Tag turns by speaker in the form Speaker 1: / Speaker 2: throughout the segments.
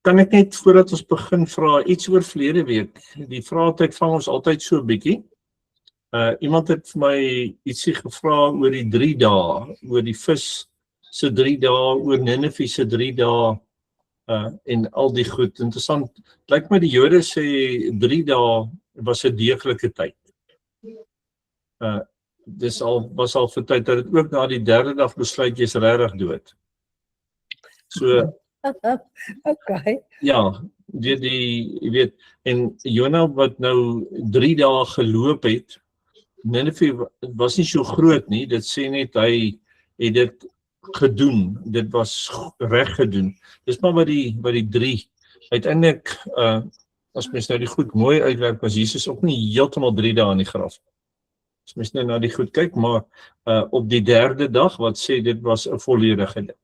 Speaker 1: Kan ek net voordat ons begin vra iets oor verlede week? Die vraatyd vang ons altyd so 'n bietjie. Iemand het vir my ietsie gevra oor die 3 dae, oor die vis se 3 dae, oor Nineve se 3 dae en al die goed. Interessant. Lyk my die Jode sê 3 dae was 'n deeglike tyd. Was al vir tyd dat dit ook na die 3de dag besluit jy's regtig dood. So
Speaker 2: Okay.
Speaker 1: ja, jy weet, en Jona wat nou 3 dae geloop het, Nineve was nie so groot nie, dit sê net hy het dit gedoen, dit was reg gedoen. Dis maar wat die 3, uiteindelik, as mens nou die goed mooi uitwerk, was Jesus ook nie heeltemal 3 dae in die graf. As mens nou na die goed kyk, maar op die 3de dag, wat sê dit was 'n volledige ding.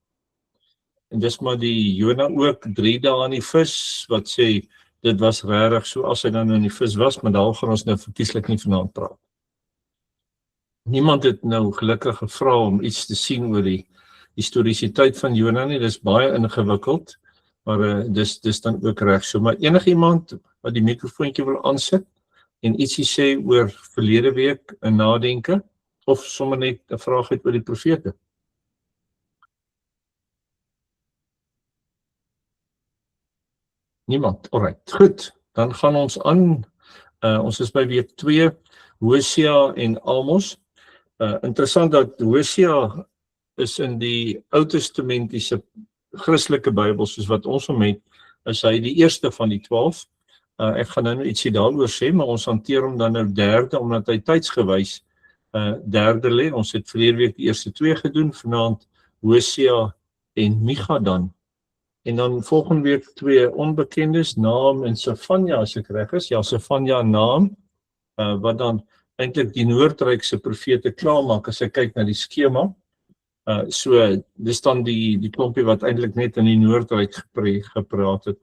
Speaker 1: En dis maar die Jona ook 3 dae in die vis, wat sê dit was regtig so as hy dan in die vis was, maar daar gaan ons nou verkieslik nie vanaand praat. Niemand het nou gelukkig gevra om iets te sien oor die historisiteit van Jona nie, dis baie ingewikkeld, maar dis dan ook reg so. Maar enige iemand wat die mikrofoontjie wil aansit en ietsie sê oor verlede week, 'n nadenke, of sommer net 'n vraag het oor die profete. Niemand, alright, goed, dan gaan ons aan, ons is by week 2, Hosea en Amos. Interessant dat Hosea is in die Ou Testamentiese Christelike Bybel, soos wat ons hom het, is hy die eerste van die 12. Ek gaan nou ietsie daaroor sê, maar ons hanteer hom dan nou 3de, omdat hy tydsgewys 3de lê. Ons het verlede week die eerste 2 gedoen, vanaand Hosea en Micha dan. En dan volgende week 2 onbekendes, Naam en Sefanja, as ek reg is. Ja, Sefanja en Naam, wat dan eintlik die Noordryk se profete klaarmaak, as ek kyk na die skema. So, dis dan die klompie wat eintlik net in die Noordryk gepraat het.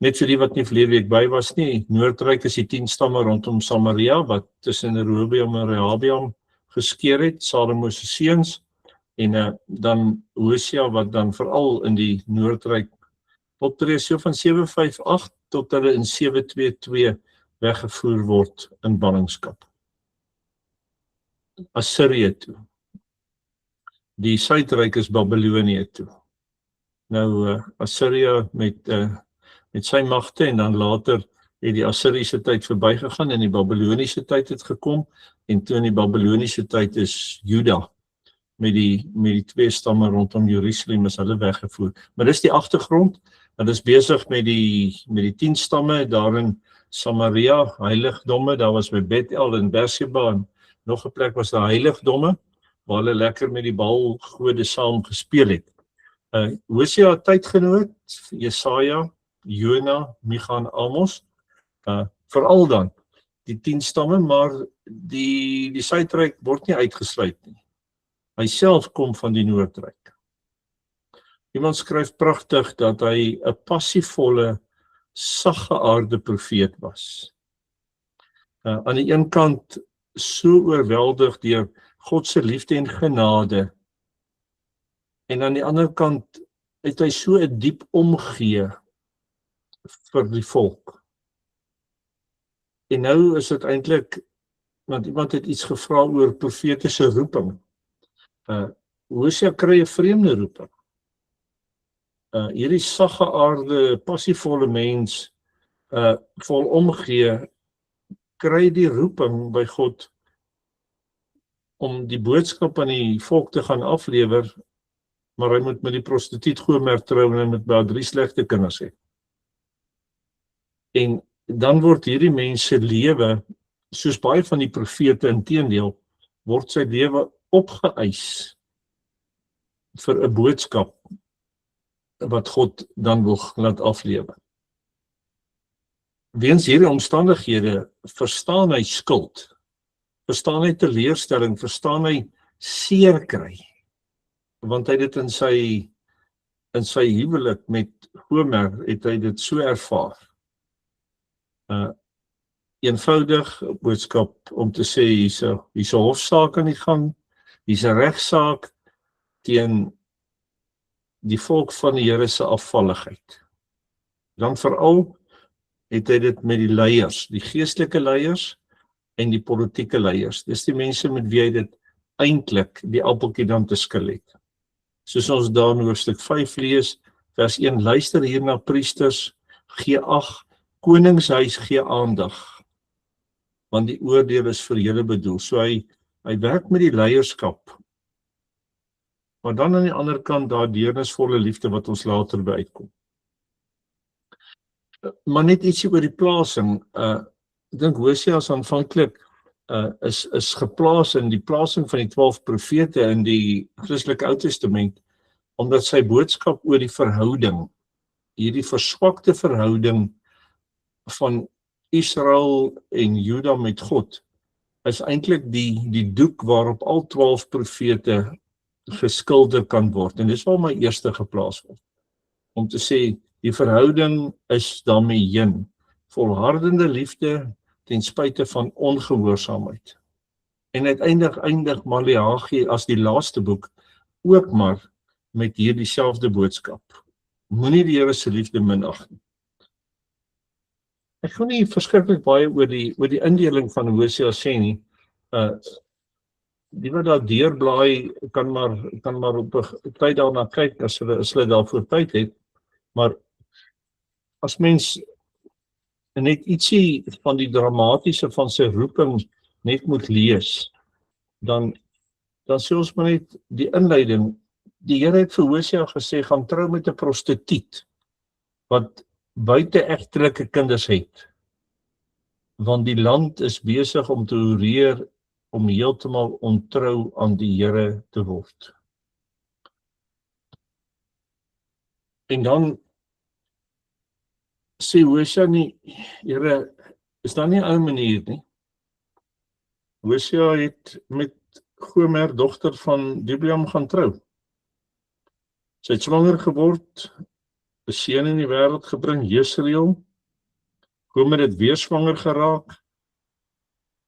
Speaker 1: Net vir die wat nie verlede week by was nie, Noordryk is die 10 stamme rondom Samaria, wat tussen Rehoboam en Rehabeam geskeer het, Salomo se seuns, en dan Hosea wat dan veral in die Noordryk optree, so van 758 tot hulle in 722 weggevoer word in ballingskap. Assirië toe. Die Suidryk is Babylonië toe. Nou Assirië met sy magte, en dan later het die Assiriese tyd verbygegaan en die Babyloniese tyd het gekom, en toe in die Babyloniese tyd is Juda met die 2 stamme rondom Jerusalem is hulle weggevoer. Maar dis die agtergrond, hulle is besig met die 10 stamme daar in Samaria, heiligdomme, daar was by Bethel en Beersheba en nog 'n plek was daar heiligdomme, waar hulle lekker met die Baalgode saam gespeel het. Hosea tydgenoot, Jesaja, Jona, Micha en Amos, veral dan die 10 stamme, maar die Suidryk word nie uitgesluit nie. Hy self kom van die Noordryk. Iemand skryf pragtig dat hy 'n passievolle, saggeaarde profeet was. Aan die een kant so oorweldig deur God se liefde en genade, en aan die ander kant het hy so 'n diep omgee vir die volk. En nou is dit eintlik, want iemand het iets gevra oor profetiese roeping. Hosea kry 'n vreemde roeping. Hierdie saggeaarde, passievolle mens, vol omgee, kry die roeping by God om die boodskap aan die volk te gaan aflewer, maar hy moet met die prostituut Gomer trou en hy moet baie 3 slegte kinders hê. En dan word hierdie mense lewe, soos baie van die profete inteendeel, word sy lewe opgeëis vir 'n boodskap wat God dan wil laat aflewe. Weens hierdie omstandighede verstaan hy skuld, verstaan hy teleurstelling, verstaan hy seer kry, want hy dit in sy huwelik met Gomer het hy dit so ervaar. Eenvoudig boodskap om te sê, hier's 'n hofsaak aan die gang, hier's 'n regsaak teen die volk van die Here se afvalligheid. Dan veral het hy dit met die leiers, die geestelike leiers en die politieke leiers. Dis die mense met wie hy dit eintlik die appeltjie dan te skil het. Soos ons daar in hoofstuk 5 lees, vers 1, luister hier na priesters, gee ag, koningshuis gee aandag, want die oordeel is vir julle bedoel. So hy werk met die leierskap, maar dan aan die ander kant daar deernisvolle liefde wat ons later by uitkom. Maar net ietsie oor die plasing. Ek dink Hosea is aanvanklik is geplaas in die plasing van die 12 profete in die Christelike Ou Testament, omdat sy boodskap oor die verhouding, hierdie verswakte verhouding van Israel en Juda met God, is eintlik die doek waarop al 12 profete geskilder kan word. En dis waar my eerste geplaas word. Om te sê, die verhouding is daarmee heen. Volhardende liefde ten spyte van ongehoorsaamheid. En uiteindelik eindig Maleagi as die laaste boek ook maar met hierdie selfde boodskap. Moenie die Here se liefde minag nie. Ek gaan nie verskriklik baie oor die indeling van Hosea sê nie. Die wat daar deurblaai kan maar op 'n tyd daarna kyk as hulle daarvoor tyd het. Maar as mens net ietsie van die dramatiese van sy roeping net moet lees, dan sê ons maar net die inleiding. Die Here het vir Hosea gesê, gaan trou met 'n prostituut wat buite-egtelike kinders het, want die land is besig om te horeer om heeltemal ontrou aan die Here te word. En dan sê Hosea nie, Here, is daar nie 'n ander manier nie? Hosea het met Gomer, dogter van Diblaim, gaan trou. Sy het swanger geword, 'n seun in die wêreld gebring, Jesreel. Gomer het weer swanger geraak,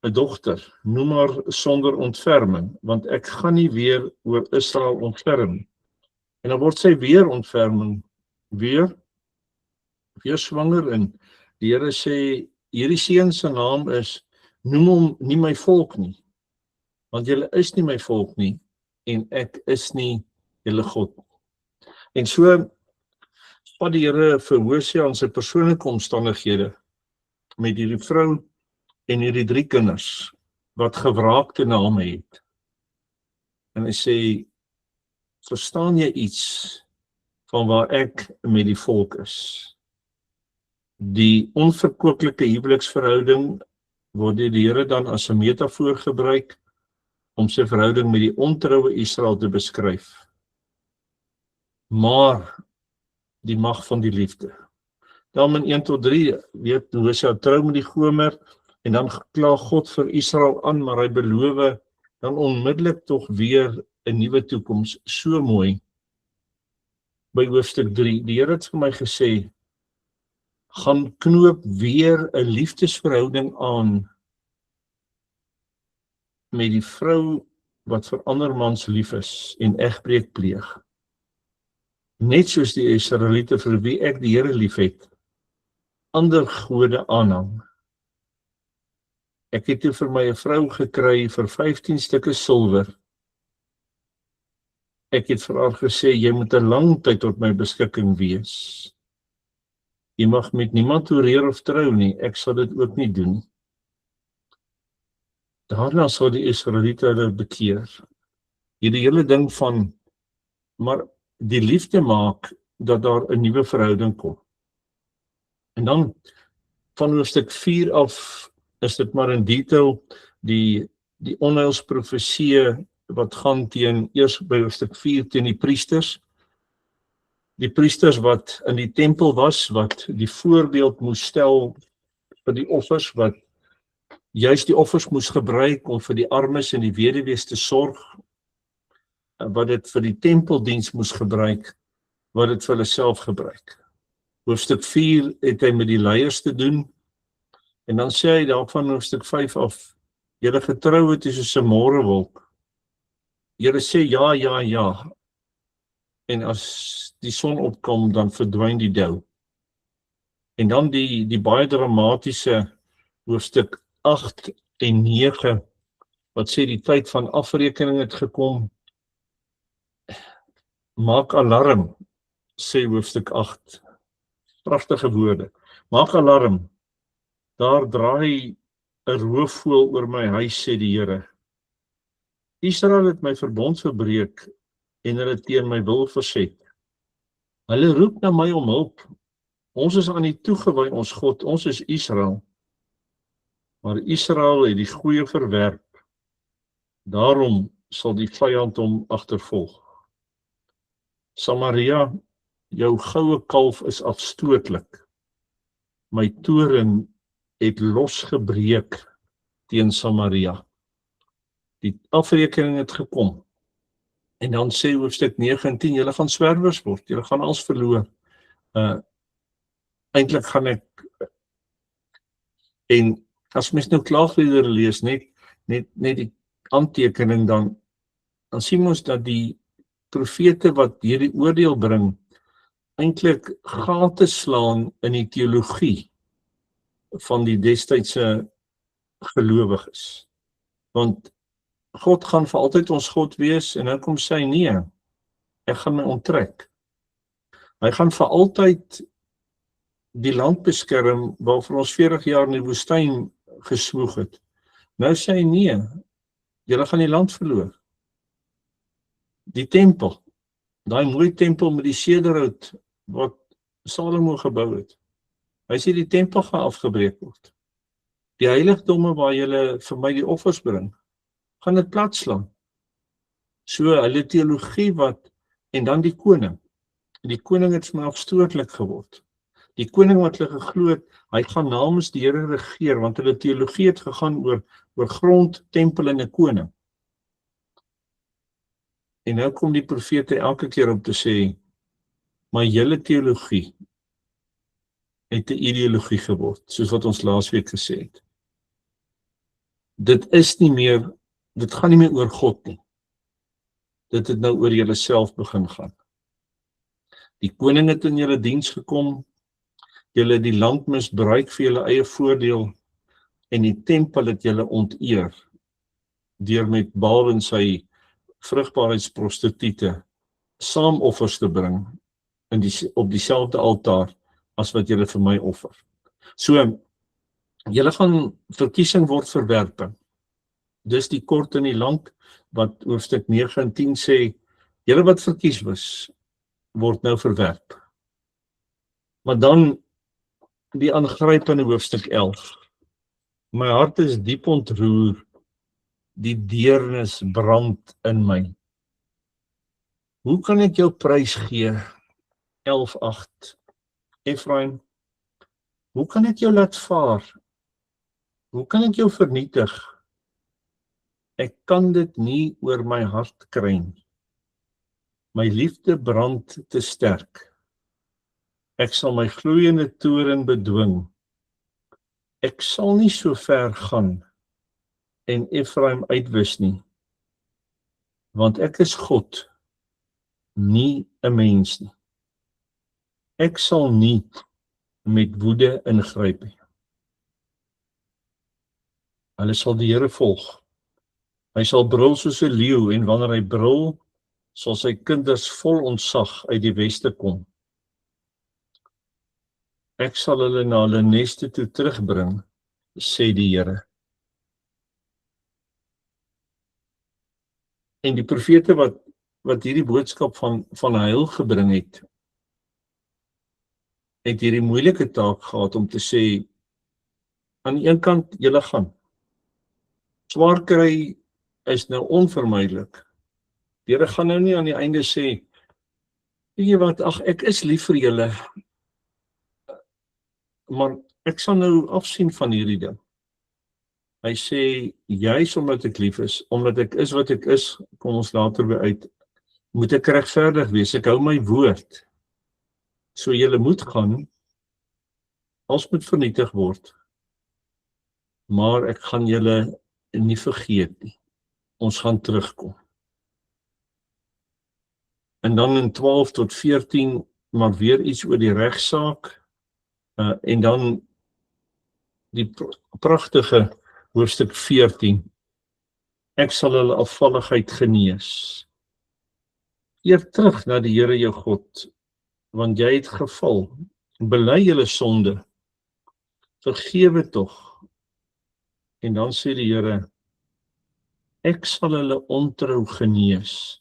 Speaker 1: 'n dogter, noem maar sonder ontferming, want ek gaan nie weer oor Israel ontferm. En dan word sy weer ontferming, weer swanger, en die Here sê, hierdie seun se naam is, noem hom nie my volk nie, want julle is nie my volk nie, en ek is nie julle God nie. En so vat die Here vir Hosea aan sy persoonlike omstandighede met hierdie vrou en hierdie 3 kinders wat gewraakte name het. En hy sê, verstaan jy iets van waar ek met die volk is? Die onverkwikkelike huweliksverhouding word deur die Here dan as 'n metafoor gebruik om sy verhouding met die ontroue Israel te beskryf. Maar die mag van die liefde. Dan in 1 tot 3 weet Hosea trou met die Gomer en dan kla God vir Israel aan, maar hy beloof dan onmiddellik tog weer 'n nuwe toekoms. So mooi. By hoofstuk 3, die Here het vir my gesê, gaan knoop weer 'n liefdesverhouding aan met die vrou wat vir ander mans lief is en egbreek pleeg. Net soos die Israeliete vir wie ek die Here lief het, ander gode aanhang. Ek het toe vir my 'n vrou gekry vir 15 stukke silwer. Ek het vir haar gesê, jy moet 'n lang tyd tot my beskikking wees. Jy mag met niemand hoereer of trou nie, ek sal dit ook nie doen. Daarna sal die Israeliete hulle bekeer. Hierdie hele ding van, maar die liefde maak dat daar 'n nuwe verhouding kom. En dan van hoofstuk 4 af is dit maar in detail die onheilsprofeseë wat gaan eers by hoofstuk 4 teen die priesters. Die priesters wat in die tempel was, wat die voorbeeld moes stel vir die offers, wat juist die offers moes gebruik om vir die armes en die weduwees te sorg, wat dit vir die tempeldiens moes gebruik, wat dit vir hulle self gebruik. Hoofstuk 4 het hy met die leiers te doen, en dan sê hy daarvan hoofstuk 5 af, julle getrouheid is soos 'n môrewolk. Julle sê ja, ja, ja, en as die son opkom, dan verdwyn die dou. En dan die baie dramatiese hoofstuk 8 en 9, wat sê die tyd van afrekening het gekom. Maak alarm, sê hoofstuk 8. Pragtige woorde. Maak alarm, daar draai 'n roofvoël oor my huis, sê die Here. Israel het my verbond verbreek en hulle teen my wil verset. Hulle roep na my om hulp. Ons is aan U toegewy, ons God, ons is Israel. Maar Israel het die goeie verwerp. Daarom sal die vyand hom agtervolg. Samaria, jou goue kalf is afstootlik. My toren het losgebreek teen Samaria. Die afrekening het gekom. En dan sê hoofstuk 9 en 10, julle gaan swerwers word, julle gaan alles verloor. Eintlik gaan ek, en as mens nou klaagliedere lees, net die aantekening, dan sien ons dat die profete wat hierdie oordeel bring, eintlik gate slaan in die teologie van die destydse gelowiges. Want God gaan vir altyd ons God wees, en dan kom sy, nee, ek gaan my onttrek. Hy gaan vir altyd die land beskerm, waarvoor ons 40 jaar in die woestyn geswoeg het. Nou sê hy, nee, julle gaan die land verloor. Die tempel, daai mooi tempel met die sederhout, wat Salomo gebou het. Hy sê die tempel gaan afgebreek word. Die heiligdomme waar julle vir my die offers bring, gaan dit plat slaan. So hulle teologie wat, en dan die koning. Die koning het my afstootlik geword. Die koning wat hulle geglo het, hy gaan namens die Here regeer, want hulle teologie het gegaan oor grond, tempel en 'n koning. En nou kom die profete elke keer om te sê, maar julle teologie het 'n ideologie geword, soos wat ons laasweek gesê het. Dit gaan nie meer oor God nie. Dit het nou oor julle self begin gaan. Die koning het in julle diens gekom, julle die land misbruik vir julle eie voordeel, en die tempel het julle onteer, deur met Baal en sy vrugbaarheidsprostituie saamoffers te bring, op dieselfde altaar, as wat julle vir my offer. So, julle gaan verkiesing word verwerping. Dis die kort en die lank, wat hoofstuk 9 en 10 sê, julle wat verkies was, word nou verwerp. Maar dan, die aangrypende hoofstuk 11. My hart is diep ontroer, die deernis brand in my. Hoe kan ek jou prys gee? 11:8. Efraim, hoe kan ek jou laat vaar? Hoe kan ek jou vernietig? Ek kan dit nie oor my hart kry nie. My liefde brand te sterk. Ek sal my gloeiende toren bedwing. Ek sal nie so ver gaan en Efraim uitwis nie, want ek is God, nie 'n mens nie. Ek sal nie met woede ingryp nie. Hulle sal die Here volg. Hy sal brul soos 'n leeu, en wanneer hy brul, sal sy kinders vol ontzag uit die weste kom. Ek sal hulle na hulle neste toe terugbring, sê die Here. En die profete wat hierdie boodskap van heil gebring het hierdie moeilike taak gehad om te sê, aan die een kant, julle gaan. Swaar kry is nou onvermydelik. Die Here gaan nou nie aan die einde sê, weet jy wat, ag, ek is lief vir julle, maar ek sal nou afsien van hierdie ding. Hy sê, juis omdat ek lief is, omdat ek is wat ek is, kom ons later weer uit, moet ek regverdig wees, ek hou my woord. So julle moet gaan, alles moet vernietig word, maar ek gaan julle nie vergeet nie. Ons gaan terugkom. En dan in 12 tot 14, maar weer iets oor die regsaak. En dan die pragtige hoofstuk 14. Ek sal hulle afvalligheid genees. Keer terug na die Here jou God, want jy het geval. Bely julle sonde. Vergewe tog. En dan sê die Here, ek sal hulle ontrou genees.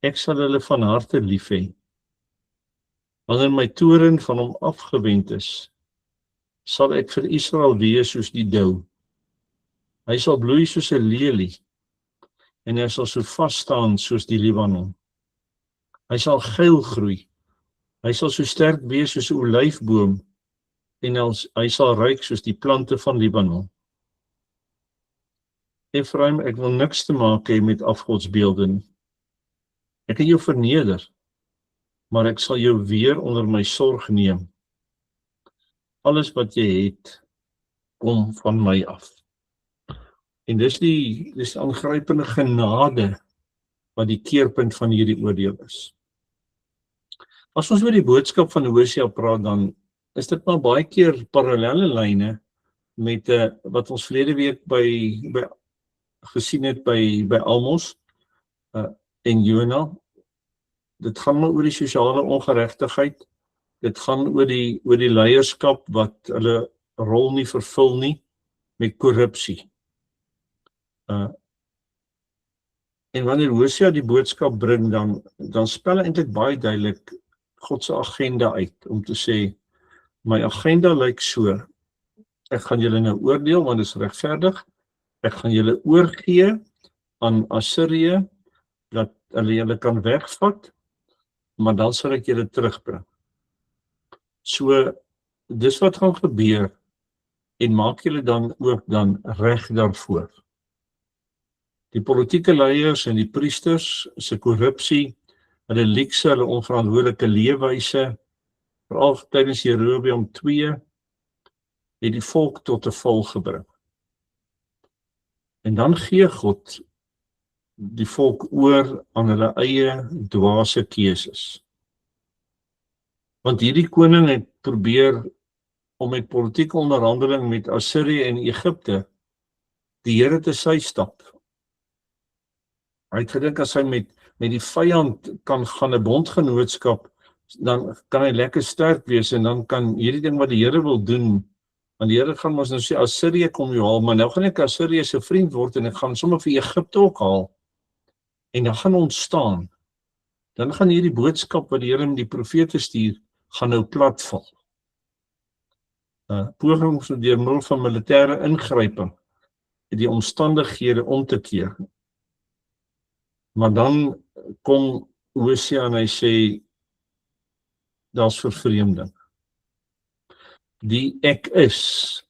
Speaker 1: Ek sal hulle van harte lief hê. Wanneer my toorn van hom afgewend is, sal ek vir Israel wees soos die dou. Hy sal bloei soos 'n lelie, en hy sal so vas staan soos die Libanon. Hy sal geel groei. Hy sal so sterk wees soos 'n olyfboom, en hy sal ryk soos die plante van Libanon. Efraim, ek wil niks te maak hê met afgodsbeelde nie. Ek het jou verneder, maar ek sal jou weer onder my sorg neem. Alles wat jy het, kom van my af. En dis die aangrypende genade wat die keerpunt van hierdie oordeel is. As ons oor die boodskap van Hosea praat, dan is dit maar baie keer parallelle lyne met wat ons verlede week by gesien het by Amos en Jona. Dit gaan maar oor die sosiale ongeregtigheid. Dit gaan oor die leierskap wat hulle rol nie vervul nie met korrupsie. En wanneer Hosea die boodskap bring, dan spel hy eintlik baie duidelik God se agenda uit om te sê, my agenda lyk so, ek gaan julle nou oordeel want dit is regverdig, ek gaan julle oorgee aan Assirië, dat hulle julle kan wegvat, maar dan sal ek julle terugbring. So, dis wat gaan gebeur, en maak julle dan ook dan reg daarvoor. Die politieke leiers en die priesters se korrupsie, hulle liekse, hulle onverantwoordelike leefwyse, veral tydens Jerobeam 2, het die volk tot 'n val gebring. En dan gee God die volk oor aan hulle eie dwaase keuses. Want hierdie koning het probeer om met politieke onderhandeling met Assirië en Egipte die Here te sy stap. Hy het gedink as hy met die vyand kan gaan 'n bondgenootskap, dan kan hy lekker sterk wees en dan kan hierdie ding wat die Here wil doen, want die Here gaan ons nou sê Assirië kom jou haal, maar nou gaan ek Assirië se vriend word en ek gaan sommer vir Egipte ook haal. En dan gaan ontstaan. Dan gaan hierdie boodskap wat die Here met die profete stuur, gaan nou platval. Pogings deur middel van militêre ingryping, die omstandighede om te keer. Maar dan kom Hosea en hy sê, daar's vervreemding. Die ek is,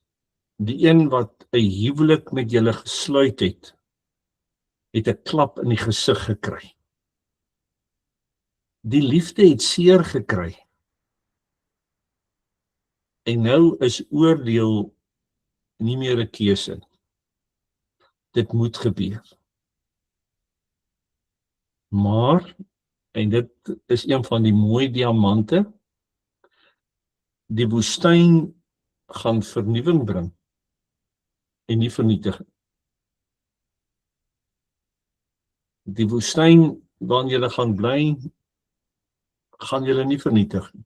Speaker 1: die een wat 'n huwelik met julle gesluit het 'n klap in die gesig gekry. Die liefde het seer gekry. En nou is oordeel nie meer 'n keuse. Dit moet gebeur. Maar, en dit is een van die mooi diamante, die woestyn gaan vernuwing bring en nie vernietiging. Die woestyn waarin julle gaan bly, gaan julle nie vernietig nie.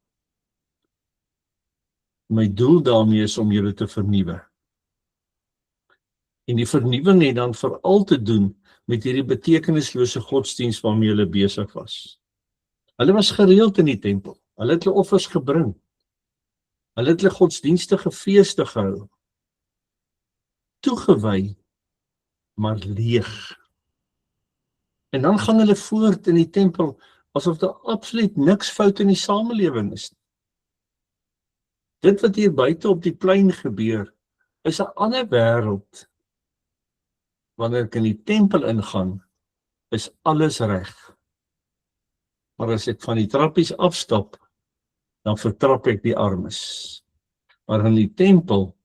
Speaker 1: My doel daarmee is om julle te vernuwe. En die vernuwing het dan veral te doen met hierdie betekenislose godsdienst waarmee hulle besig was. Hulle was gereeld in die tempel. Hulle het hulle offers gebring. Hulle het hulle godsdienstige feeste gehou. Toegewy, maar leeg. En dan gaan hulle voort in die tempel, asof daar absoluut niks fout in die samelewing is. Dit wat hier buite op die plein gebeur, is 'n ander wêreld. Wanneer ek in die tempel ingaan, is alles reg. Maar as ek van die trappies afstap, dan vertrap ek die armes. Maar in die tempel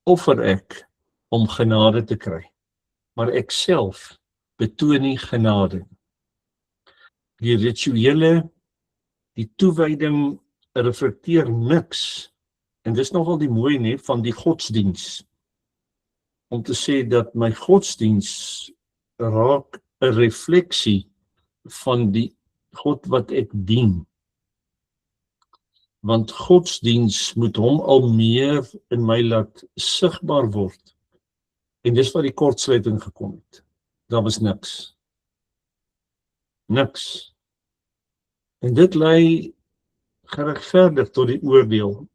Speaker 1: offer ek om genade te kry. Maar ek self betoon nie genade. Die rituele, die toewyding reflekteer niks En dis nogal die mooi nie, van die godsdiens, om te sê dat my godsdiens raak 'n refleksie van die God wat ek dien. Want godsdiens moet hom al meer in my laat sigbaar word. En dis waar die kortsluiting gekom het. Daar was niks. Niks. En dit lei geregverdig tot die oordeel.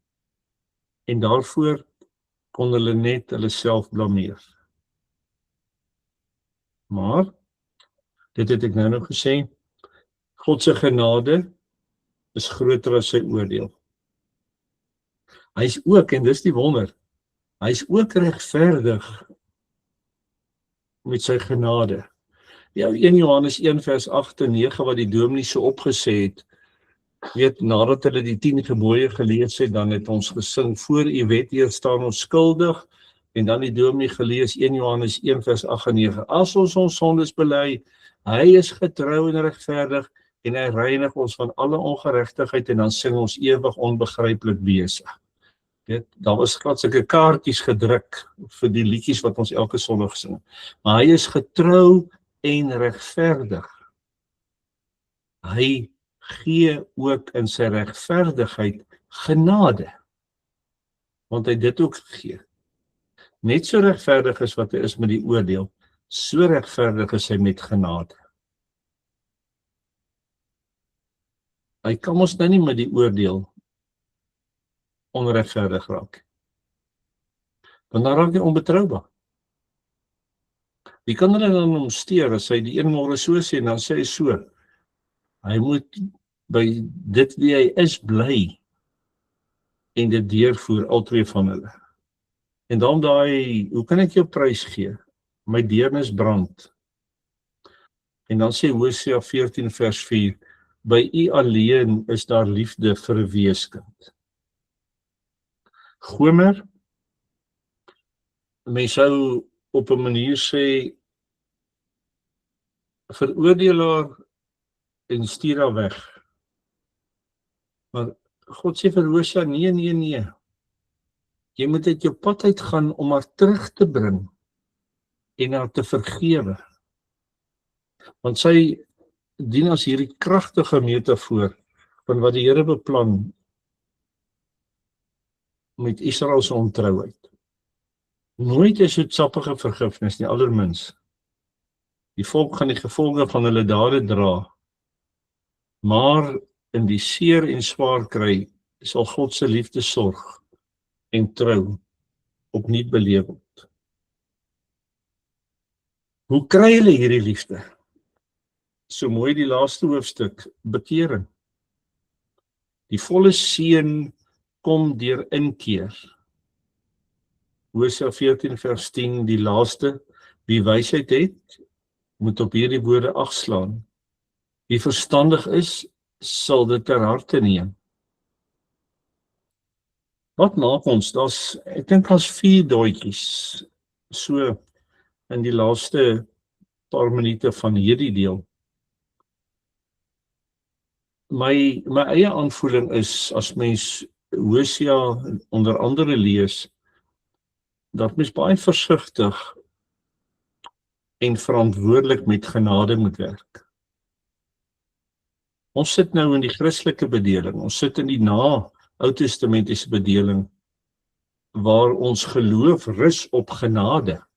Speaker 1: En daarvoor kon hulle net hulle self blameer. Maar, dit het ek nou nog gesê, God se genade is groter as sy oordeel. Hy is ook, en dis die wonder, hy is ook regverdig met sy genade. Ja, 1 Johannes 1 vers 8 en 9 wat die dominee so opgesê het, weet, nadat hulle die 10 gebooie gelees het, dan het ons gesing, voor u wet hier staan ons skuldig, en dan die dominee gelees 1 Johannes 1 vers 8 en 9, as ons sondes bely, hy is getrou en regverdig, en hy reinig ons van alle ongeregtigheid, en dan sing ons ewig onbegryplik besig. Daar was glad sulke kaartjies gedruk vir die liedjies wat ons elke Sondag sing. Maar hy is getrou en regverdig. Hy gee ook in sy regverdigheid genade. Want hy dit ook gegee. Net so regverdig is wat hy is met die oordeel, so regverdig is hy met genade. Hy kan ons nou nie met die oordeel onregverdig raak. Want dan raak hy onbetroubaar. Wie kan hulle dan omsteer as hy die een môre so sê, en dan sê hy so, hy moet by dit wie hy is bly, en dit deurvoer, al twee van hulle. En dan daai, hoe kan ek jou prys gee? My deernis brand. En dan sê Hosea 14 vers 4, by u alleen is daar liefde vir 'n weeskind. Gomer, mens sou op 'n manier sê, veroordelaar en stuur haar weg. Maar God sê vir Hosea, nee. Jy moet uit jou pad uitgaan om haar terug te bring en haar te vergewe. Want sy dien as hierdie kragtige metafoor van wat die Here beplan met Israel se ontrouheid. Nooit 'n soetsappige vergifnis nie, allermins. Die volk gaan die gevolge van hulle dade dra, maar in die seer en swaar kry, sal God se liefde sorg en trou opnuut beleef word. Hoe kry hulle hierdie liefde? So mooi die laaste hoofstuk, bekering. Die volle seën kom deur inkeer. Hosea 14 vers 10, die laaste, wie wysheid het, moet op hierdie woorde ag slaan. Wie verstandig is, sal dit ter harte neem. Wat maak ons? Ek dink daar's 4 doetjies, so in die laaste paar minute van hierdie deel. My eie aanvoeling is, as mens Hosea onder andere lees, dat mens baie versigtig en verantwoordelik met genade moet werk. Ons sit nou in die Christelike bedeling, ons sit in die na-Ou-testamentiese bedeling, waar ons geloof rus op genade.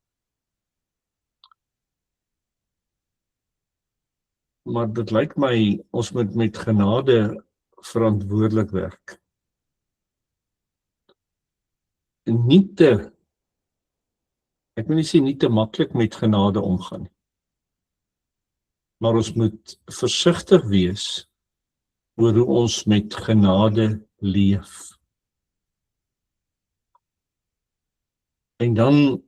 Speaker 1: Maar dit lyk my, ons moet met genade verantwoordelik werk. Ek wil nie sê nie te maklik met genade omgaan nie. Maar ons moet versigtig wees oor hoe ons met genade leef. En dan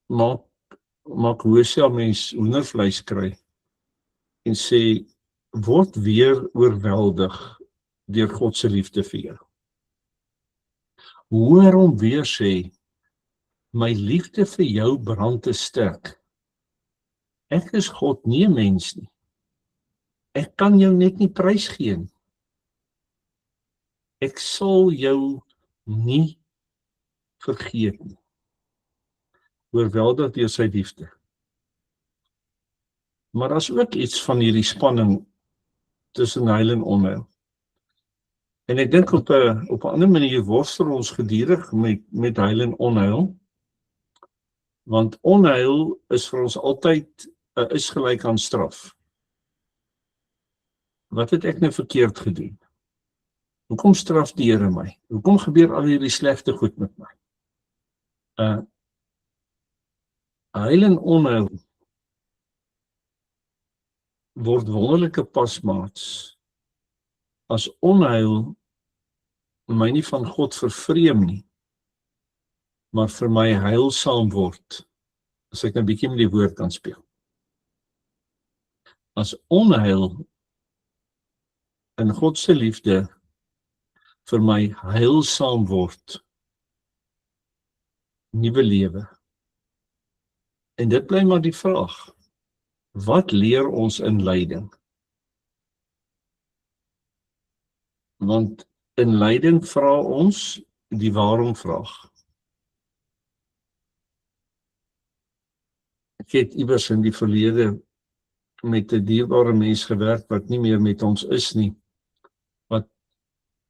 Speaker 1: maak Hosea mens hoendervleis kry en sê, word weer oorweldig deur God se liefde vir jou. Hoor hom weer sê, my liefde vir jou brand te sterk. Ek is God, nie 'n mens nie. Ek kan jou net nie prys gee nie. Ek sal jou nie vergeet nie. Oorweldig deur sy liefde. Maar as ook iets van hierdie spanning tussen heil en onheil. En ek dink op 'n ander manier worstel ons gedurig met heil en onheil, want onheil is vir ons altyd is gelyk aan straf. Wat het ek nou verkeerd gedoen? Hoekom straf die Here my? Hoekom gebeur al hierdie slegte goed met my? Heil en onheil word wonderlike pasmaats as onheil my nie van God vervreem nie, maar vir my heilsaam word, as ek 'n bietjie met die woord kan speel. As onheil in God se liefde vir my heilsaam word, nuwe lewe. En dit bly maar die vraag, wat leer ons in lyding? Want in lyding vra ons die waarom vraag. Ek het iewers in die verlede met 'n dierbare mens gewerk wat nie meer met ons is nie, wat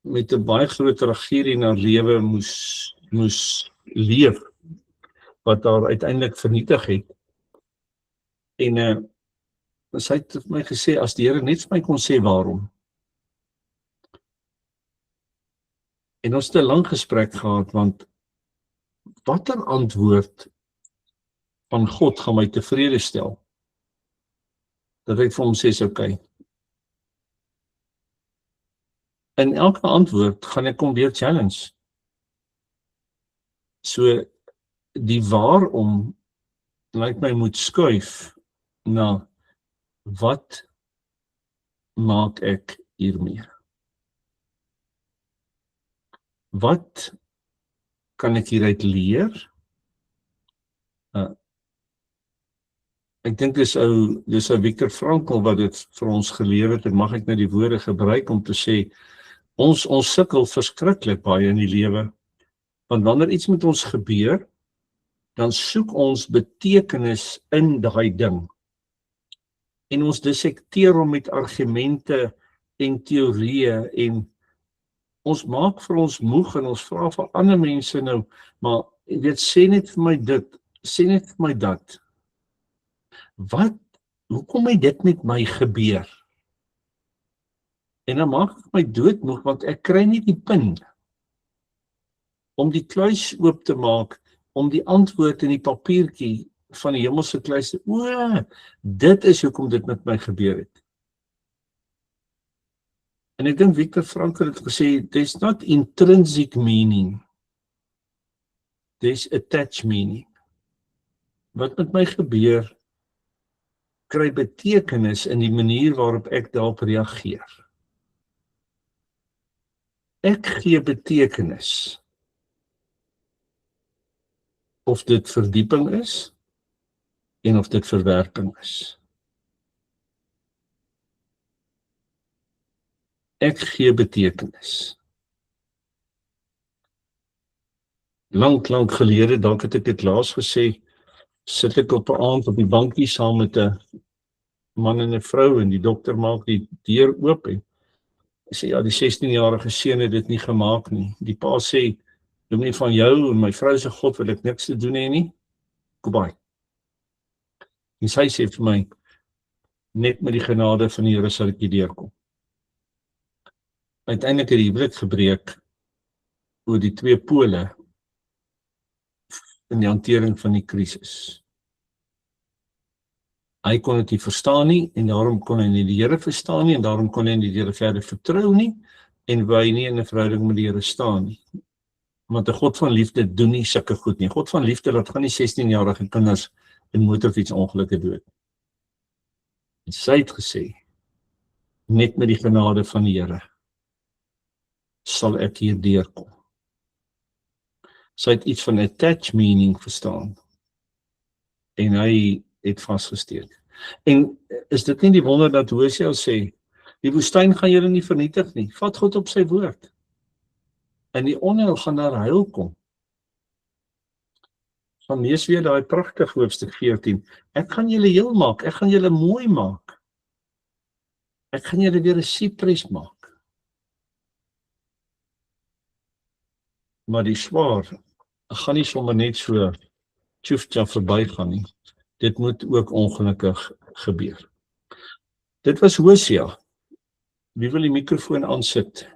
Speaker 1: met 'n baie groot tragedie in haar lewe moes leef, wat haar uiteindelik vernietig het. En sy het vir my gesê, as die Here net vir my kon sê waarom. En ons het 'n lang gesprek gehad, want watter antwoord van God gaan my tevrede stel? Dat ek vir hom sê, okay. In elke antwoord gaan ek hom weer challenge. So, die waarom lyk my moet skuif na wat maak ek hiermee? Wat kan ek hieruit leer? Ek dink dis ou Viktor Frankl wat dit vir ons geleer het, en mag ek nou die woorde gebruik om te sê, ons sukkel verskriklik baie in die lewe, want wanneer iets met ons gebeur, dan soek ons betekenis in daai ding. En ons dissekteer hom met argumente en teorieë, en ons maak vir ons moeg, en ons vra vir ander mense nou, maar jy weet, sê net vir my dit, sê net vir my dat. Hoekom het dit met my gebeur? En dan maak ek my doodmoeg, want ek kry nie die pin om die kluis oop te maak, om die antwoord in die papiertjie van die hemelse kluis te, dit is hoekom dit met my gebeur het. En ek dink Viktor Frankl het gesê, there's not intrinsic meaning, there's attached meaning. Wat met my gebeur, kry betekenis in die manier waarop ek daarop reageer. Ek gee betekenis. Of dit verdieping is, en of dit verwerping is. Ek gee betekenis. Lang gelede, dalk het ek dit laas gesê, sit ek op 'n aand op die bankie saam met 'n man en 'n vrou, en die dokter maak die deur oop, en hy sê, ja, die 16-jarige seun het dit nie gemaak nie. Die pa sê, doen nie van jou en my vrou se God wil ek niks te doen hê nie. Goodbye. En sy sê vir my, net met die genade van die Here sal ek hier deurkom. Uiteindelik het die huwelik gebreek oor die twee pole in die hantering van die krisis. Hy kon dit nie verstaan nie, en daarom kon hy nie die Here verstaan nie, en daarom kon hy nie die Here verder vertrou nie, en wou hy nie in 'n verhouding met die Here staan nie. Want 'n God van liefde doen nie sulke goed nie. God van liefde laat gaan nie 16-jarige kinders in motorfietsongelukke dood. En sy het gesê, net met die genade van die Here sal ek hier deurkom. Sy het iets van attached meaning verstaan. En hy het vasgesteek. En is dit nie die wonder dat Hosea sê, die woestyn gaan julle nie vernietig nie. Vat God op sy woord. In die onheil gaan daar heil kom. Gaan lees weer daai pragtige hoofstuk 14. Ek gaan julle heel maak, ek gaan julle mooi maak. Ek gaan julle weer 'n sipres maak. Maar die swaar gaan nie sommer net so tjoef-tjaf verbygaan nie. Dit moet ook ongelukkig gebeur. Dit was Hosea. Wie wil die mikrofoon aansit?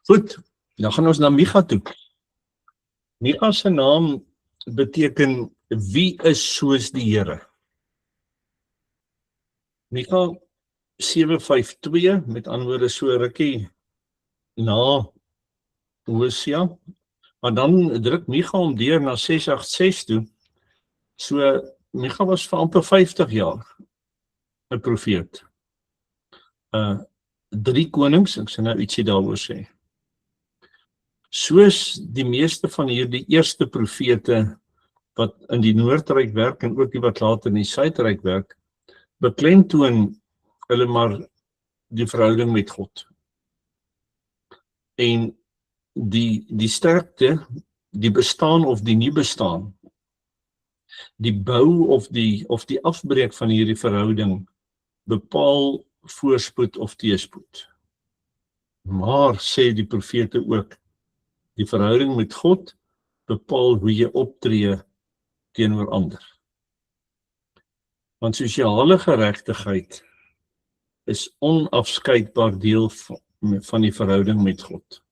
Speaker 1: Goed, dan gaan ons na Micha toe. Micha se naam beteken wie is soos die Here. Micha 7:5-2, met ander woorde so rukkie na Hosea, maar dan druk Micha hom deur na 6:8-6 toe. So Micha was vir amper 50 jaar 'n profeet. 3 konings, ek sal nou ietsie daaroor sê. Soos die meeste van hierdie eerste profete wat in die Noordryk werk en ook die wat later in die Suidryk werk, beklemtoon hulle maar die verhouding met God. En die sterkte, die bestaan of die nie bestaan, die bou of die afbreek van hierdie verhouding bepaal voorspoed of teëspoed. Maar sê die profete ook, die verhouding met God bepaal hoe jy optree teenoor ander. Want sosiale geregtigheid is onafskeidbaar deel van die verhouding met God.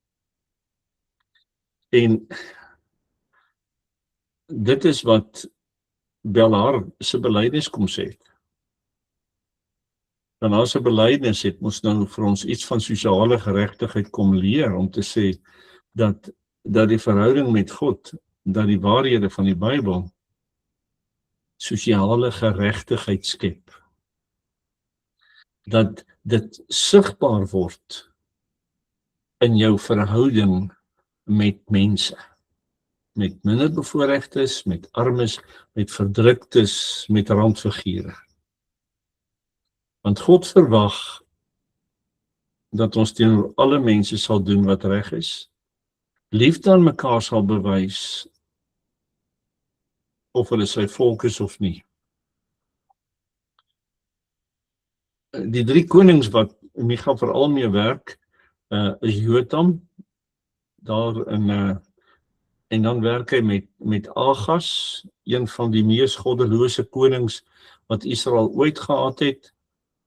Speaker 1: En dit is wat Belhar se belydenis kom sê. Belhar se belydenis het ons nou vir ons iets van sosiale geregtigheid kom leer om te sê dat die verhouding met God, dat die waarhede van die Bybel sosiale geregtigheid skep. Dat dit sigbaar word in jou verhouding met mense, met minderbevoorregtes, met armes, met verdruktes, met randfigure. Want God verwag dat ons teenoor alle mense sal doen wat reg is, liefde aan mekaar sal bewys, of hulle sy volk is of nie. Die 3 konings wat Micha veral mee werk, is Jotam, daar en dan werk hy met Agas, een van die mees goddelose konings wat Israel ooit gehad het,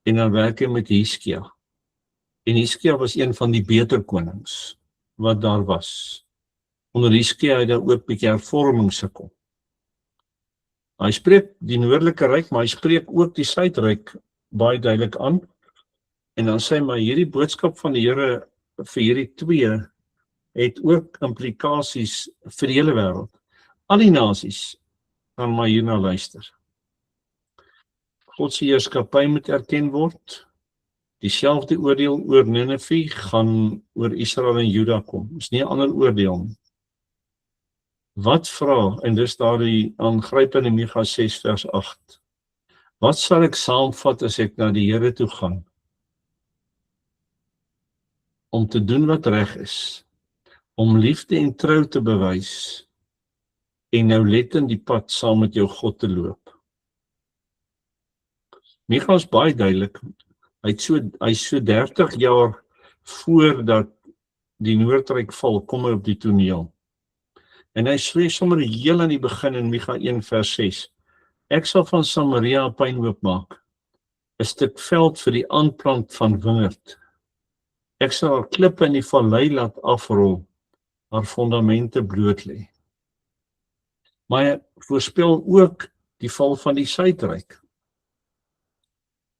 Speaker 1: en dan werk hy met Hiskia. En Hiskia was een van die beter konings wat daar was. Onder Hiskia het daar ook 'n bietjie hervorming gekom. Hy spreek die noordelike ryk, maar hy spreek ook die suidryk baie duidelik aan. En dan sê hy, maar hierdie boodskap van die Here vir hierdie 2 het ook implikasies vir die hele wêreld. Al die nasies gaan maar hierna luister. God se heerskappy moet erken word. Dieselfde oordeel oor Nineve gaan oor Israel en Juda kom. Is nie 'n ander oordeel nie. Wat vra, en dis daar die aangrypende Micha 6:8. Wat sal ek saamvat as ek na die Here toe gaan? Om te doen wat reg is, om liefde en trou te bewys, en nauwlettend die pad saam met jou God te loop. Micha is baie duidelik. Hy is so 30 jaar voordat die Noordryk val, kom hy op die toneel. En hy sê sommer heel aan die begin in Micha 1:6. Ek sal van Samaria 'n pynhoop maak, 'n stuk veld vir die aanplant van wingerd. Ek sal haar klippe in die vallei laat afrol, haar fondamente bloot lê. Maar hy voorspel ook die val van die Suidryk.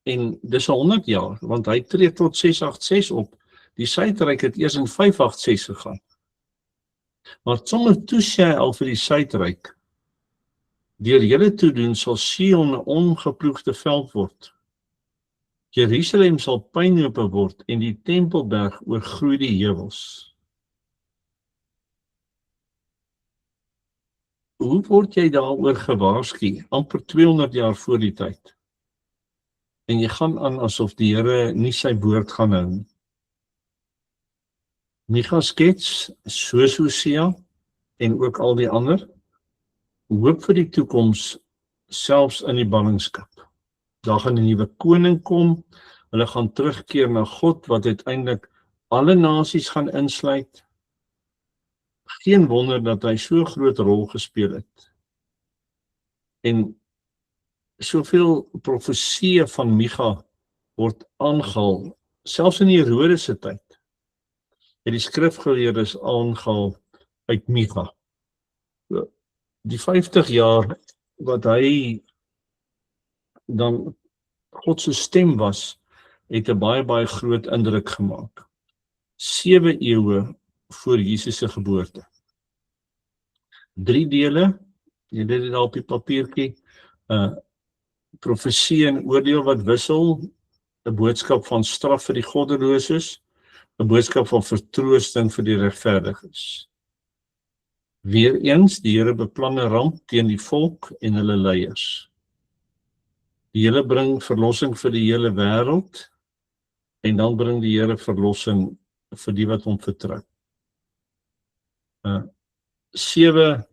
Speaker 1: En dis 100 jaar, want hy tree tot 686 op. Die Suidryk het eers in 586 gegaan. Maar sommer toe sê hy al vir die Suidryk, deur julle toedoen sal Sion 'n ongeploegde veld word. Jerusalem sal pynhope word en die Tempelberg oorgroei die heuwels. Hoe word jy daaroor gewaarsku, amper 200 jaar voor die tyd? en jy gaan aan asof die Here nie sy woord gaan hou nie. Micha skets, soos Hosea en ook al die ander, hoop vir die toekoms, selfs in die ballingskap. Daar gaan 'n nuwe koning kom, hulle gaan terugkeer na God, wat uiteindelik alle nasies gaan insluit. Geen wonder dat hy so groot rol gespeel het. En soveel profesieë van Micha word aangehaal, selfs in Herodes se tyd, het die skrifgeleerdes aangehaal uit Micha. Die 50 jaar wat hy dan God se stem was, het 'n baie groot indruk gemaak. 7 eeue voor Jesus se geboorte. 3 dele, jy dit daar op die papiertjie, profesie en oordeel wat wissel, 'n boodskap van straf vir die goddeloses, 'n boodskap van vertroosting vir die regverdiges. Weereens, die Here beplan 'n ramp teen die volk en hulle leiers. Die Here bring verlossing vir die hele wêreld, en dan bring die Here verlossing vir die wat hom vertrou. 7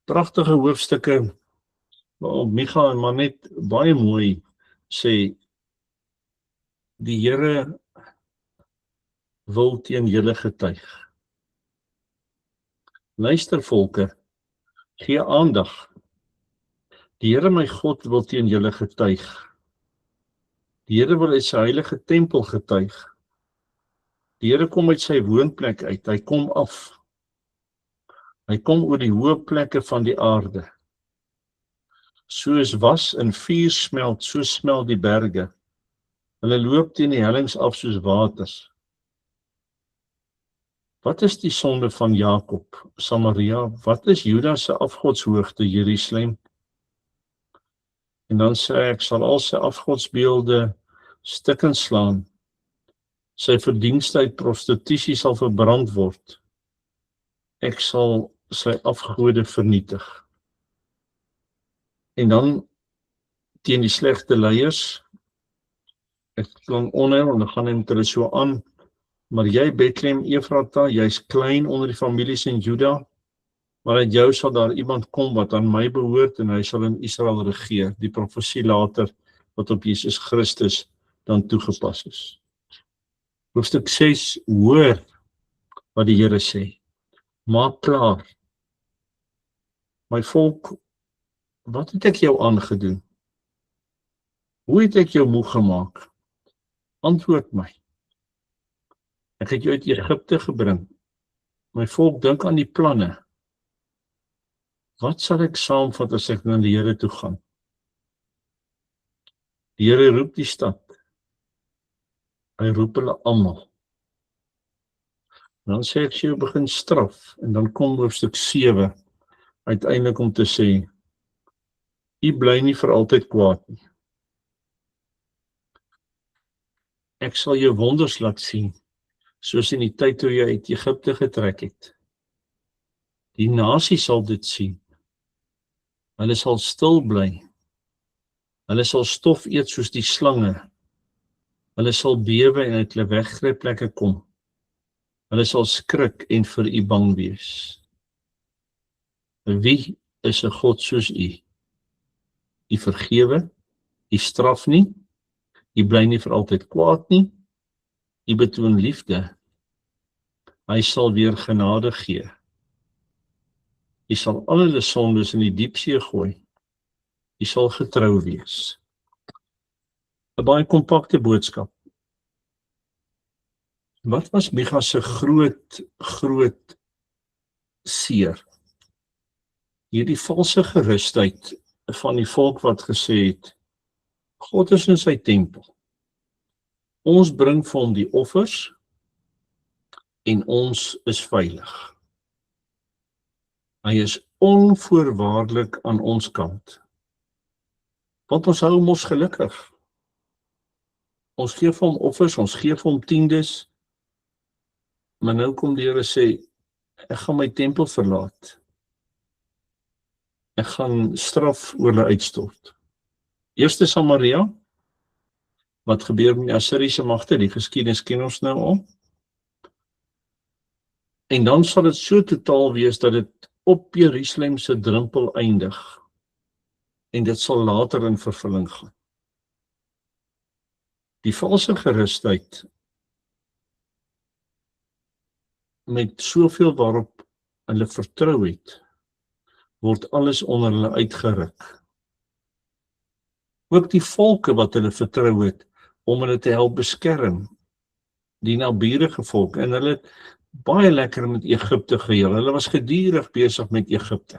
Speaker 1: pragtige hoofstukke waarop Micha maar net baie mooi sê, die Here wil teen julle getuig. Luister volke, gee aandag. Die Here my God wil teen julle getuig. Die Here wil uit sy heilige tempel getuig. Die Here kom uit sy woonplek uit, hy kom af. Hy kom oor die hoë plekke van die aarde. Soos was in vuur smelt, so smelt die berge. Hulle loop teen die hellings af soos waters. Wat is die sonde van Jakob, Samaria? Wat is Juda se afgodshoogte, Jerusalem? En dan sê ek sal al sy afgodsbeelde stukken slaan. Sy verdienste uit prostitusie sal verbrand word. Ek sal sy afgode vernietig. En dan teen die slegte leiers, ek klang onheil en dan gaan hy met hulle so aan, maar jy Bethlehem Efrata, jy's klein onder die families in Juda, maar uit jou sal daar iemand kom wat aan my behoort en hy sal in Israel regeer, die profesie later wat op Jesus Christus dan toegepas is. Hoofstuk 6, hoor wat die Here sê, maak klaar. My volk, wat het ek jou aangedoen? Hoe het ek jou moeg gemaak? Antwoord my. Ek het jou uit Egipte gebring. My volk, dink aan die planne. Wat sal ek saamvat as ek na die Here toe gaan? Die Here roep die stad. Hy roep hulle almal. Dan sê ek sy jou begin straf, en dan kom hoofstuk 7, uiteindelik om te sê, jy bly nie vir altyd kwaad nie. Ek sal jou wonders laat sien, soos in die tyd toe jy uit Egipte getrek het. Die nasie sal dit sien. Hulle sal stil bly. Hulle sal stof eet soos die slange. Hulle sal bewe en uit hulle weggryplekke kom. Hulle sal skrik en vir u bang wees. Wie is 'n God soos u? U vergewe, u straf nie, u bly nie vir altyd kwaad nie, u betoon liefde. Hy sal weer genade gee. U sal al hulle sondes in die diepsee gooi. U sal getrou wees. 'n Baie kompakte boodskap. Wat was Micha se groot seer? Hierdie valse gerusheid van die volk wat gesê het, God is in sy tempel. Ons bring vir hom die offers en ons is veilig. Hy is onvoorwaardelik aan ons kant. Want ons hou mos gelukkig. Ons gee vir hom offers, ons gee vir hom tiendes, maar nou kom die Here sê, ek gaan my tempel verlaat. Ek gaan straf oor hulle uitstort. Eerste Samaria, Wat gebeur met die Assiriese magte? Die geskiedenis ken ons nou al. En dan sal dit so totaal wees dat dit op Jerusalem se drempel eindig. En dit sal later in vervulling gaan. Die valse gerusheid met soveel waarop hulle vertrou het, word alles onder hulle uitgeruk. Ook die volke wat hulle vertrou het, om hulle te help beskerm, die naburige volk, en hulle het baie lekker met Egipte geheel. Hulle was gedurig besig met Egipte.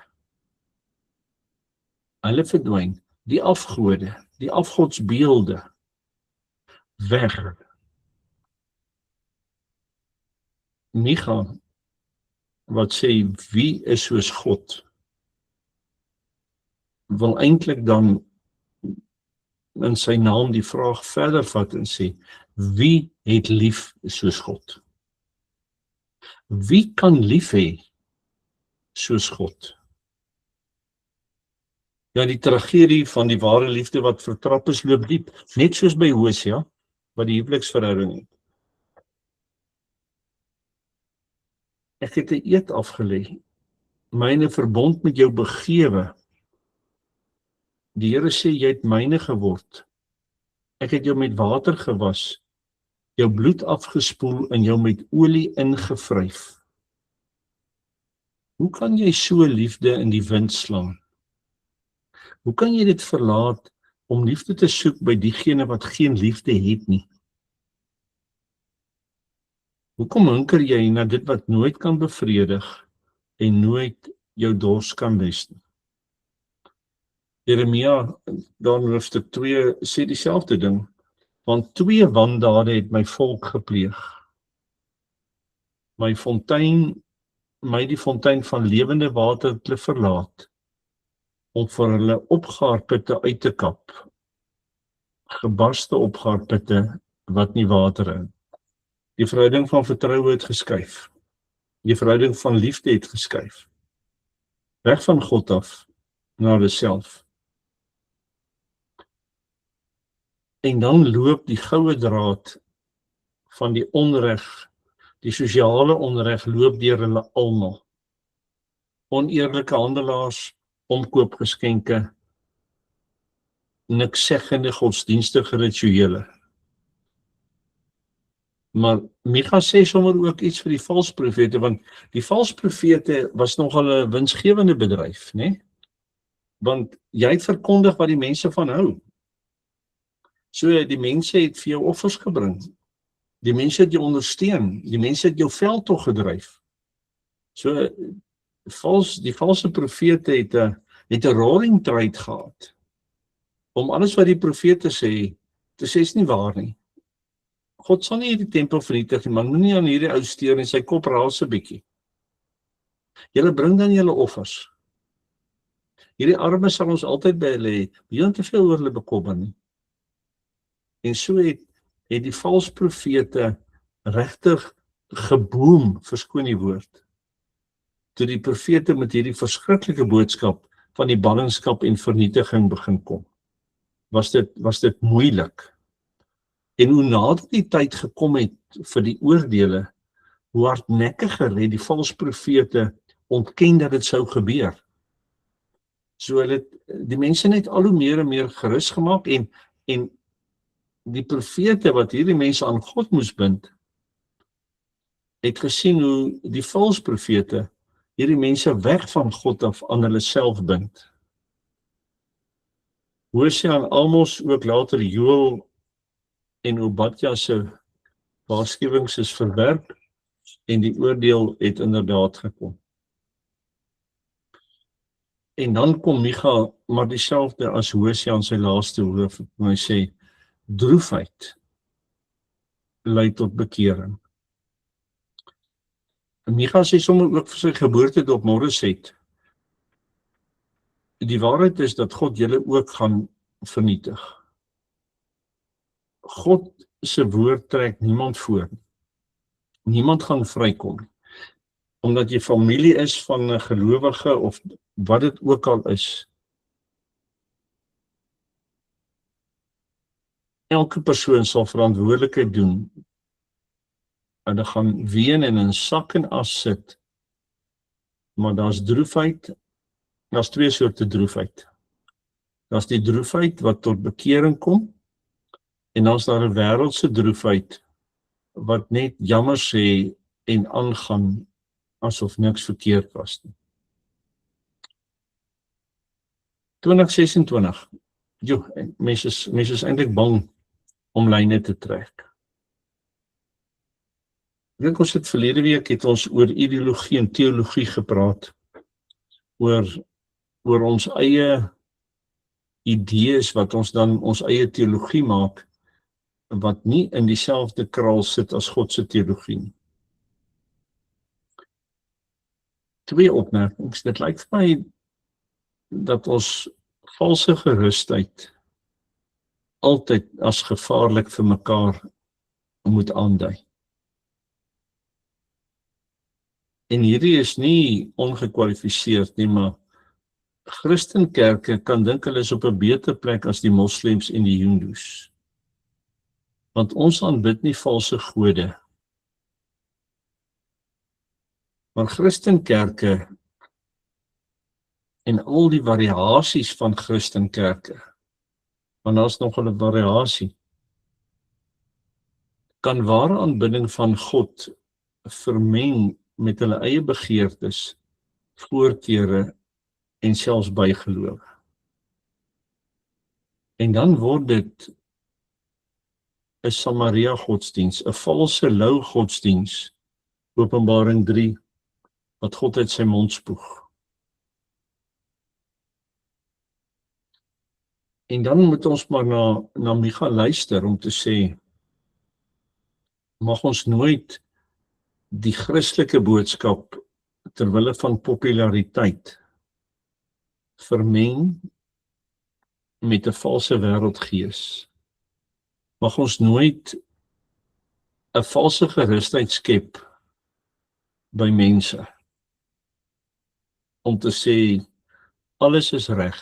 Speaker 1: Hulle verdwyn, die afgode, die afgodsbeelde, weg. Micha, wat sê, wie is soos God? Wil eintlik dan in sy naam die vraag verder vat en sê, wie het lief soos God? Wie kan lief hê soos God? Ja, die tragedie van die ware liefde wat vertrap is, loop diep, net soos by Hosea, wat die huweliksverhouding het. Ek het 'n eed afgelê, myne verbond met jou begewe. Die Here sê, jy het myne geword. Ek het jou met water gewas, jou bloed afgespoel en jou met olie ingevryf. Hoe kan jy so liefde in die wind slaan? Hoe kan jy dit verlaat om liefde te soek by diegene wat geen liefde het nie? Hoekom hinker jy na dit wat nooit kan bevredig en nooit jou dors kan les nie? Jeremia, dan hoofstuk 2, sê dieselfde ding, want 2 wandade het my volk gepleeg. My die fontein van lewende water het hulle verlaat, om vir hulle opgaarputte uit te kap, gebarste opgaarputte wat nie water hou. Die verhouding van vertroue het geskuif. Die verhouding van liefde het geskuif. Weg van God af, na hulle self. En dan loop die goue draad van die onreg, die sosiale onreg loop deur hulle almal. Oneerlike handelaars, omkoopgeskenke, nikszeggende godsdienstige rituele. Maar Micha sê sommer ook iets vir die valse profete, want die valse profete was nogal 'n winsgewende bedryf, né? Want jy het verkondig wat die mense van hou. So die mense het vir jou offers gebring. Die mense het jou ondersteun. Die mense het jou veld toe gedryf. So die valse profete het 'n roaring trade gehad. Om alles wat die profete sê, te sê is nie waar nie. God sal nie die tempel vernietig nie, maar moenie aan hierdie ou steur en sy kop raas 'n bietjie. Julle bring dan julle offers. Hierdie armes sal ons altyd by hulle hê, nie te veel oor hulle bekommer nie. En so het die valse profete regtig geboom, verskoon die woord, toe die profete met hierdie verskriklike boodskap van die ballingskap en vernietiging begin kom. Was dit moeilik. En hoe nader die tyd gekom het vir die oordeele, hoe hardnekkiger het die valse profete ontken dat dit sou gebeur. So hulle die mense net al hoe meer en meer gerus gemaak en die profete wat hierdie mense aan God moes bind, het gesien hoe die valse profete hierdie mense weg van God af aan hulle self bind. Hosea en Amos, ook later Joël en Obadja se waarskuwings is verwerp en die oordeel het inderdaad gekom. En dan kom Micha, maar dieselfde as Hosea in sy laaste hoof, en hy sê, droefheid lei tot bekering. En Micha sê sommer ook vir sy geboortedop Moreset, die waarheid is dat God julle ook gaan vernietig. God se woord trek niemand voor. Niemand gaan vrykom. Omdat jy familie is van 'n gelowige of wat dit ook al is. Elke persoon sal verantwoordelikheid doen, en hulle gaan ween en in sak en as sit, maar daar's droefheid, daar's twee soorte droefheid. Daar's die droefheid wat tot bekering kom, en dan's daar 'n wêreldse droefheid, wat net jammer sê en aangaan, asof niks verkeerd was nie. 2026, mense is eintlik bang om lyne te trek. Ek dink ons het verlede week het ons oor ideologie en teologie gepraat, oor ons eie idees wat ons dan ons eie teologie maak, wat nie in dieselfde kraal sit as God se teologie nie. Twee opmerkings. Dit lyk vir my dat ons valse gerusheid altyd as gevaarlik vir mekaar moet aandui. En hierdie is nie ongekwalifiseerd nie, maar Christenkerke kan dink hulle is op 'n beter plek as die moslems en die hindoes. Want ons aanbid nie valse gode. Maar Christenkerke en al die variasies van Christenkerke, want daar's nog 'n variasie, kan ware aanbidding van God vermeng met hulle eie begeertes, voorkeure en selfs bygeloof. En dan word dit 'n Samaria godsdiens, 'n valse lou godsdiens, Openbaring 3, wat God uit sy mond spoeg. En dan moet ons maar na Micha luister om te sê, mag ons nooit die Christelike boodskap terwille van populariteit vermeng met 'n valse wêreldgees. Mag ons nooit 'n valse gerusheid skep by mense om te sê alles is reg.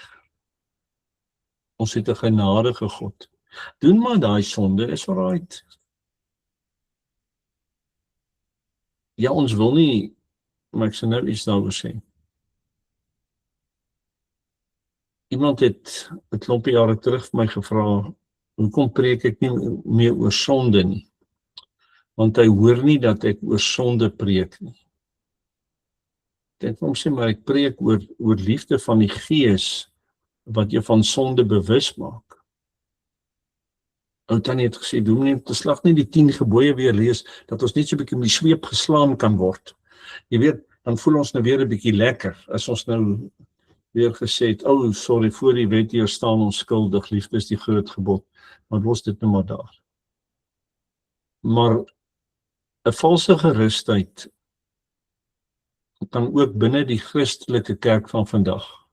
Speaker 1: Ons het 'n genadige God. Doen maar daai sonde, is alright. Ja, ons wil nie, maar ek sal nou iets daaroor sê. Iemand het 'n klompie jare terug vir my gevra, hoekom preek ek nie meer oor sonde nie? Want hy hoor nie dat ek oor sonde preek nie. Ek het hom sê, maar ek preek oor liefde van die Gees, wat jy van sonde bewus maak. Ou tannie het gesê, doen nie, te slag nie die 10 gebooie weer lees, dat ons net so 'n bietjie met die sweep geslaan kan word. Jy weet, dan voel ons nou weer 'n bietjie lekker, as ons nou weer gesê het, sorry, voor die wet hier staan ons skuldig, liefde is die groot gebod, maar los dit nou maar daar. Maar 'n valse gerusheid kan ook binne die Christelike kerk van vandag,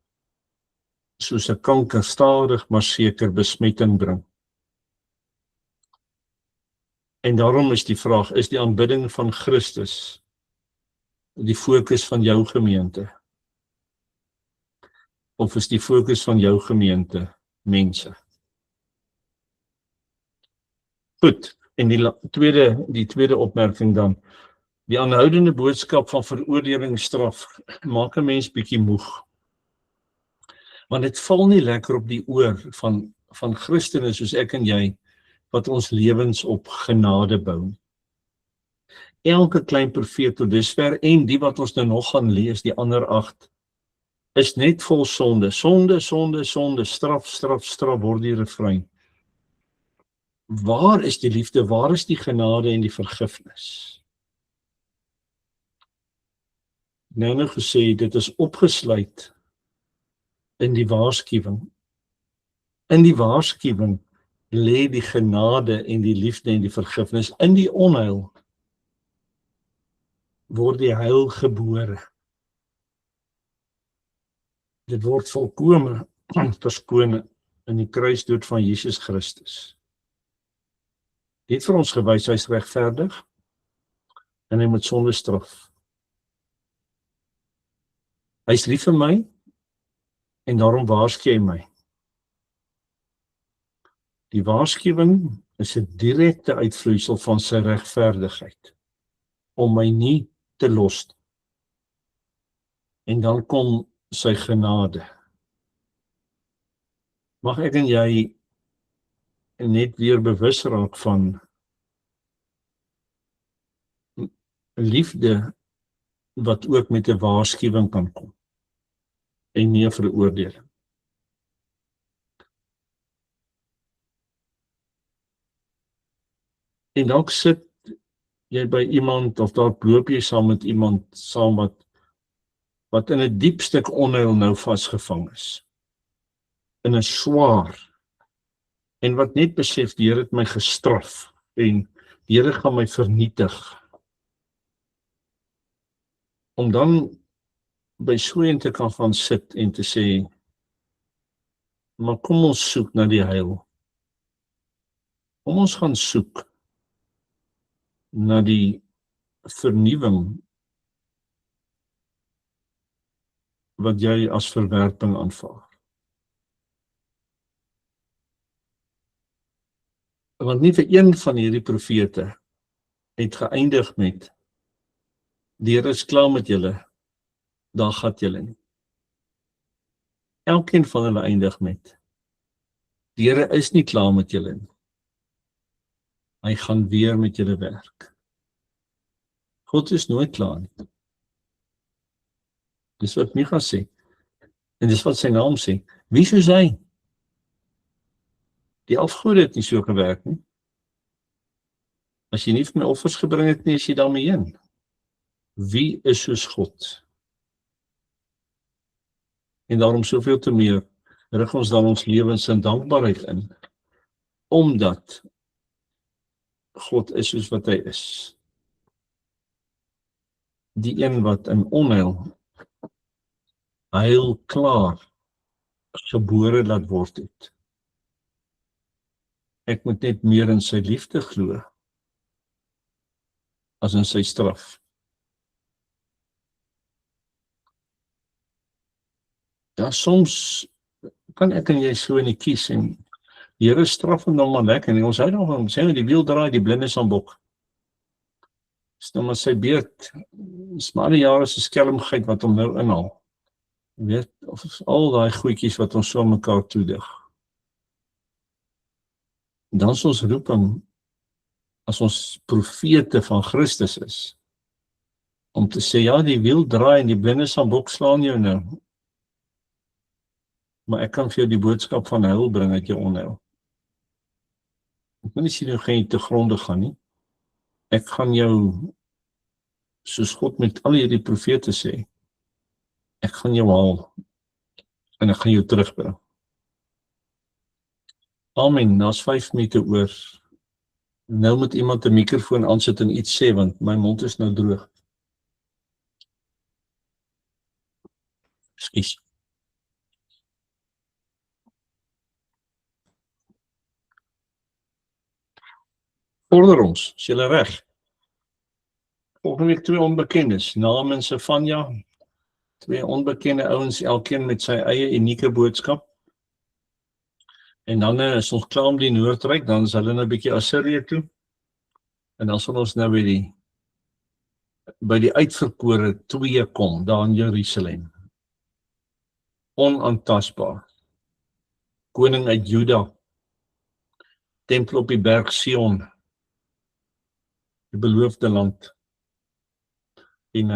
Speaker 1: soos 'n kanker stadig maar seker besmetting bring. En daarom is die vraag, is die aanbidding van Christus die fokus van jou gemeente? Of is die fokus van jou gemeente mense? Goed, en die tweede opmerking dan, die aanhoudende boodskap van veroordeling straf maak 'n mens bietjie moeg. Want dit val nie lekker op die oor van Christene soos ek en jy, wat ons lewens op genade bou. Elke klein profeet tot dusver, en die wat ons nou nog gaan lees, die ander 8, is net vol sonde. Sonde, sonde, sonde, straf, straf, straf, word die refrein. Waar is die liefde? Waar is die genade en die vergifnis? Nou gesê, dit is opgesluit in die waarskuwing. In die waarskuwing lê die genade en die liefde en die vergifnis. In die onheil word die heil gebore. Dit word volkome verskone in die kruisdood van Jesus Christus. Hy het vir ons gewys, hy is regverdig en hy moet sonde straf. Hy is lief vir my en daarom waarsku hy my. Die waarskuwing is 'n direkte uitvloeisel van sy regverdigheid, om my nie te los nie. En dan kom sy genade. Mag ek en jy net weer bewus raak van liefde wat ook met 'n waarskuwing kan kom en nie 'n veroordeling. En dalk sit jy by iemand of dalk loop jy saam met iemand saam wat in 'n diep stuk onheil nou vasgevang is. In 'n swaar en wat net besef die Here het my gestraf en die Here gaan my vernietig. Om dan by so een te kan gaan sit en te sê, maar kom ons soek na die heil. Kom ons gaan soek na die vernuwing wat jy as verwerping aanvaar. Want nie vir een van hierdie profete het geëindig met die Here is klaar met julle, daar gaan julle nie. Elkeen van hulle eindig met die Here is nie klaar met julle nie. Hy gaan weer met julle werk. God is nooit klaar nie. Dis wat Micha sê. En dis wat sy naam sê. Wie soos hy? Die afgode het nie so gewerk nie. As jy nie vir my offers gebring het nie, is jy daarmee heen. Wie is soos God? En daarom soveel te meer rig ons dan ons lewens in dankbaarheid in, omdat God is soos wat hy is. Die een wat in onheil heil klaar gebore laat word het. Ek moet net meer in sy liefde glo as in sy straf. Ja, soms kan ek en jy so in die kies en die Here straf hom dan maar lekker en ons hou dan van sê die wiel draai, die blindes aan bok. Dis nou maar sy beurt. Dis maar die jare se skelmgeit wat hom nou inhaal. Jy weet, of al daai goedjies wat ons so mekaar toedig. Dan is ons roeping as ons profete van Christus is om te sê ja, die wiel draai en die blindes aan bok slaan jou nou. Maar ek kan vir jou die boodskap van heil bring uit jou onheil. Ek wil nie sien hoe gaan jy te gronde gaan nie. Ek gaan jou, soos God met al hierdie profete sê, ek gaan jou haal en ek gaan jou terugbring. Amen, daar's 5 minute oor. Nou moet iemand 'n mikrofoon aansit en iets sê, want my mond is nou droog. Ekskuus. Order ons, is julle reg? Volgende week 2 onbekendes, Naam en Sefanja, 2 onbekende ouens, elkeen met sy eie unieke boodskap. En dan is ons klaar om die Noordryk, dan is hulle nou 'n bietjie Assirië toe. En dan sal ons nou by die uitverkore 2 kom, daar in Jerusalem. Onaantastbaar. Koning uit Juda. Tempel op die berg Sion. Die beloofde land. En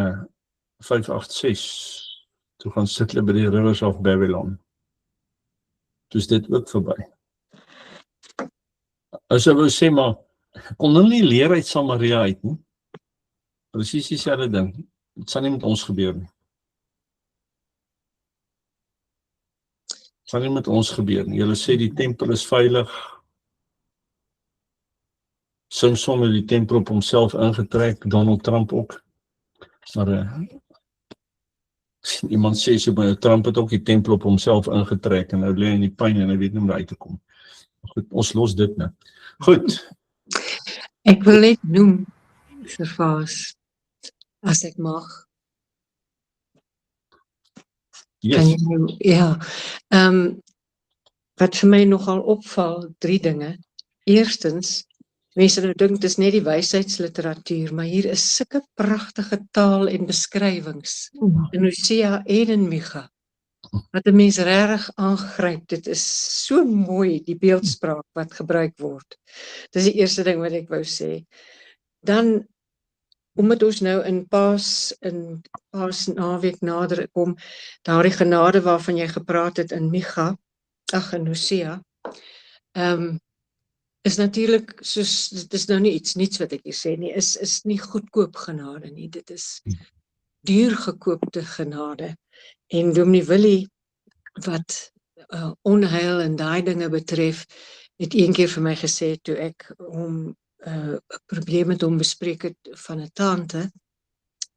Speaker 1: 586, toe gaan sit hulle by die rivers of Babylon. Toe is dit ook verby. As ek wou sê, maar kon hulle nie leer uit Samaria uit nie? Presies dieselfde ding. Dit sal nie met ons gebeur nie. Dit sal nie met ons gebeur nie. Julle sê die tempel is veilig. Samson het die tempel op homself ingetrek, Donald Trump ook. Maar iemand sê so by Trump het ook die tempel op homself ingetrek en nou lê hy in die pyn en hy weet nie hoe om uit te kom. Goed, ons los dit nou. Goed.
Speaker 3: Ek wil net noem, Servaas, as ek mag.
Speaker 1: Yes.
Speaker 3: Kan jy, ja. wat vir my nogal opval, 3 dinge. Eerstens, mense nou dink dis net die wysheidsliteratuur, maar hier is sulke pragtige taal en beskrywings in Hosea en in Micha, wat 'n mens regtig aangryp. Dit is so mooi, die beeldspraak wat gebruik word. Dis die eerste ding wat ek wou sê. Dan, omdat ons nou in Paasnaweek nader kom, daardie genade waarvan jy gepraat het in Micha, in Hosea, is natuurlik, soos, dit is nou nie iets niets wat ek hier sê nie, is nie goedkoop genade nie, dit is duur gekoopte genade. En Dominee Willie, wat onheil en daai dinge betref, het een keer vir my gesê, toe ek hom 'n probleem met hom bespreek het van 'n tante,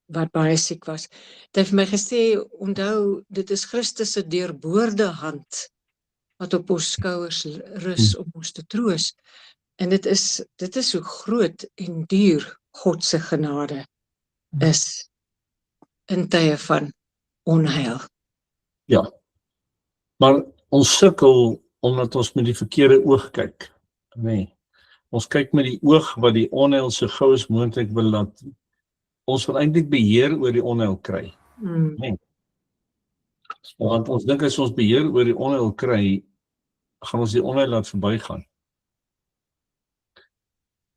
Speaker 3: wat baie siek was. Het hy vir my gesê, onthou, dit is Christus se deurboorde hand, wat op ons skouers rus om ons te troos. En dit is hoe groot en duur God se genade is in tye van onheil.
Speaker 1: Ja, maar ons sukkel omdat ons met die verkeerde oog kyk. Nee. Ons kyk met die oog wat die onheil so gou as moontlik wil laat. Ons wil eintlik beheer oor die onheil kry. Nee. Want ons dink as ons beheer oor die onheil kry, gaan ons die onheil laat verbygaan.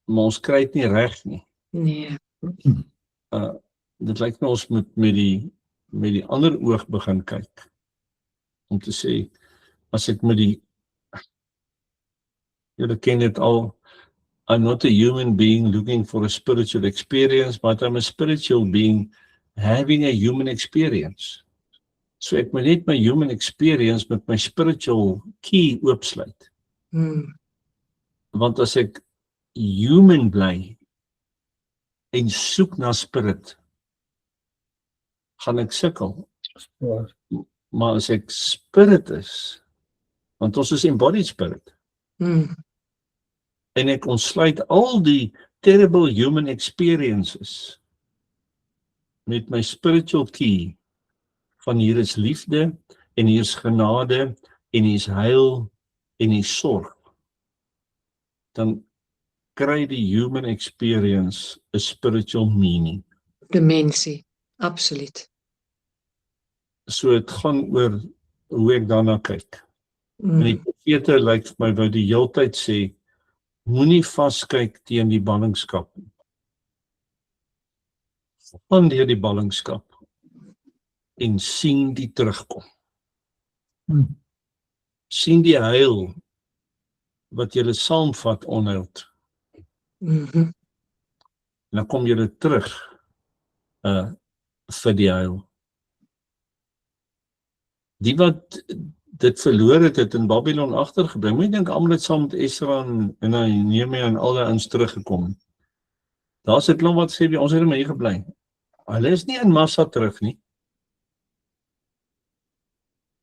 Speaker 1: Maar ons kry dit nie reg nie.
Speaker 3: Nee.
Speaker 1: Dit lyk my ons moet met die ander oog begin kyk. Om te sê, as ek met die, julle ken dit al, I'm not a human being looking for a spiritual experience, but I'm a spiritual being having a human experience. So ek moet net my human experience met my spiritual key oopsluit. Want as ek human bly en soek na spirit, gaan ek sukkel. Maar as ek spirit is, want ons is embodied spirit, en ek ontsluit al die terrible human experiences met my spiritual key, van hier is liefde, en hier is genade, en hier is heil, en hier is sorg, dan kry die human experience a spiritual meaning.
Speaker 3: Dimensie, absoluut.
Speaker 1: So het gaan oor hoe ek daarna kyk. En die profete lyk vir my wou die heeltyd sê, moenie vaskyk teen die ballingskap. Gaan deur die ballingskap en sien die terugkom. Sien die heil wat julle saamvat onheil. En dan kom julle terug vir die heil. Die wat dit verloor het in Babylon agtergebring. Moet dink almal het saam met Esra en Nehemia en al die ouens teruggekom. Daar's 'n klomp wat sê ons het hier gebly. Hulle is nie in massa terug nie.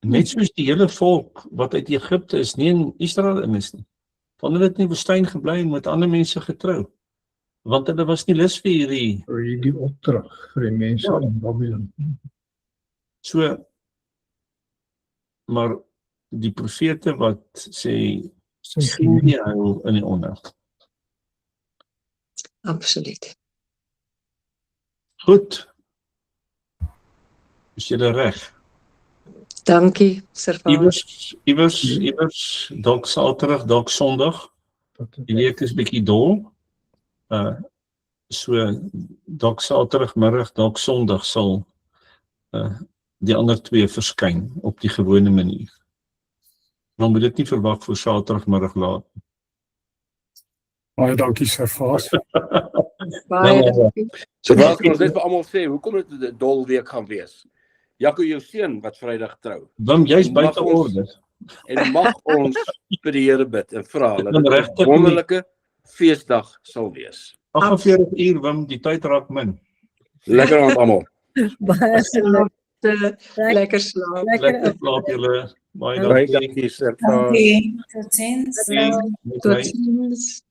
Speaker 1: Net soos die hele volk wat uit Egipte is, nie in Israel in is nie. Van hulle het in die woestyn gebly en met ander mense getrou. Want hulle was nie lus vir
Speaker 4: die opdrag vir die mense in Babylon.
Speaker 1: So, maar die profete wat sê, sien die heil in die onheil.
Speaker 3: Absoluut.
Speaker 1: Goed. Is julle reg?
Speaker 3: Dankie, Servaas.
Speaker 1: Iewers, dalk Saterdag, dalk Sondag. Die week is bietjie dol. So, dalk Saterdagmiddag, dalk Sondag sal die ander twee verskyn op die gewone manier. Dan moet dit nie verwag vir Saterdagmiddag laat.
Speaker 4: Baie dankie, Servaas.
Speaker 3: Baie dankie.
Speaker 5: So wat kan ons net vir almal sê, hoekom dit 'n dol week gaan wees? Jaco, jou seun wat Vrydag trou.
Speaker 1: Dan jy's buite orde.
Speaker 5: En mag ons vir die Here bid en vra dat dit 'n
Speaker 1: regtig
Speaker 5: wonderlike feesdag sal wees.
Speaker 1: 48 uur, Wim, die tyd raak min.
Speaker 5: Lekker aand almal.
Speaker 2: Baie geluk.
Speaker 3: Lekker slaap.
Speaker 1: Lekker slaap julle. Baie
Speaker 5: Baie
Speaker 1: dankie.
Speaker 5: dankie, Servaas.
Speaker 2: Dankie. Totsiens.
Speaker 3: Totsiens.